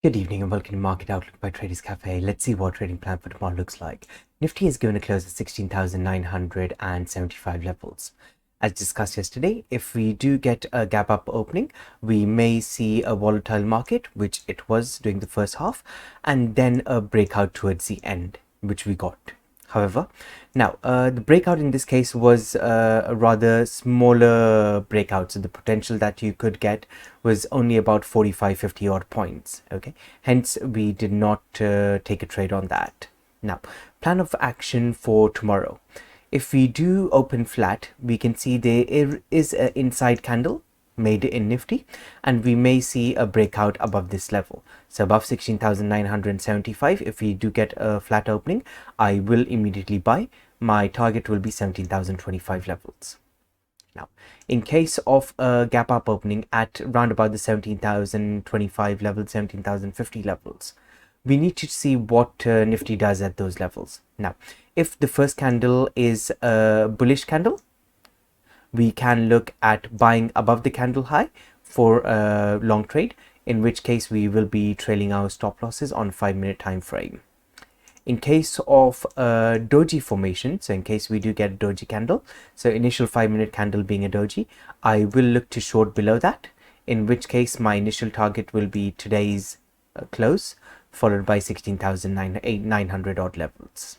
Good evening and welcome to Market Outlook by Traders Cafe. Let's see what trading plan for tomorrow looks like. Nifty is going to close at 16,975 levels. As discussed yesterday, if we do get a gap up opening, we may see a volatile market, which it was during the first half, and then a breakout towards the end, which we got. However, now the breakout in this case was a rather smaller breakout, so the potential that you could get was only about 45-50 odd points. Okay, hence we did not take a trade on that. Now, plan of action for tomorrow. If we do open flat, we can see there is an inside candle made in Nifty, and we may see a breakout above this level. So above 16,975, if we do get a flat opening, I will immediately buy. My target will be 17,025 levels. Now, in case of a gap up opening at round about the 17,025 level, 17,050 levels, we need to see what Nifty does at those levels. Now, if the first candle is a bullish candle, we can look at buying above the candle high for a long trade, in which case we will be trailing our stop losses on 5-minute time frame. In case of a doji formation, so in case we do get a doji candle, so initial 5-minute candle being a doji, I will look to short below that, in which case my initial target will be today's close, followed by 16,900 odd levels.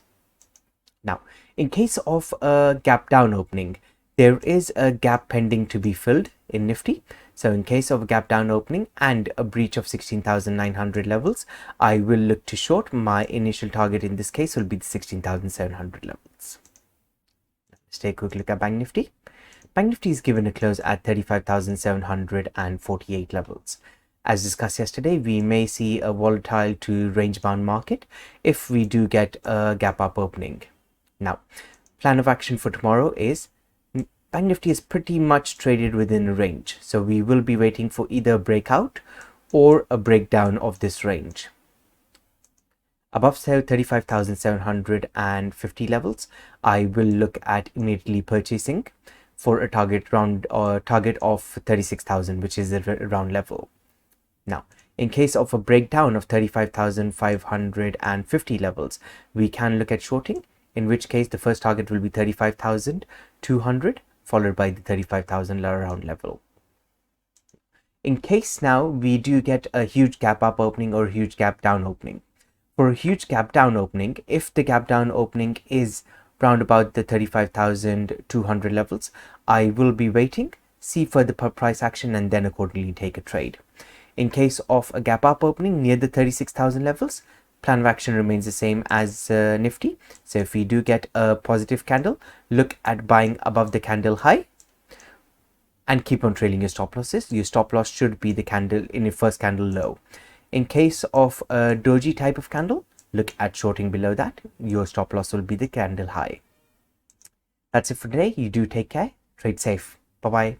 Now, in case of a gap down opening, there is a gap pending to be filled in Nifty. So in case of a gap down opening and a breach of 16,900 levels, I will look to short. My initial target in this case will be the 16,700 levels. Let's take a quick look at Banknifty. Banknifty is given a close at 35,748 levels. As discussed yesterday, we may see a volatile to range bound market if we do get a gap up opening. Now, plan of action for tomorrow is Banknifty is pretty much traded within a range, so we will be waiting for either a breakout or a breakdown of this range. Above 35,750 levels, I will look at immediately purchasing for a target of 36,000, which is a round level. Now, in case of a breakdown of 35,550 levels, we can look at shorting, in which case the first target will be 35,200. Followed by the 35,000 round level. In case now we do get a huge gap up opening or a huge gap down opening. For a huge gap down opening, if the gap down opening is round about the 35,200 levels, I will be waiting, see further price action, and then accordingly take a trade. In case of a gap up opening near the 36,000 levels, plan of action remains the same as Nifty. So if we do get a positive candle, look at buying above the candle high and keep on trailing your stop losses. Your stop loss should be the candle in your first candle low. In case of a doji type of candle, look at shorting below that. Your stop loss will be the candle high. That's it for today. You do take care. Trade safe. Bye-bye.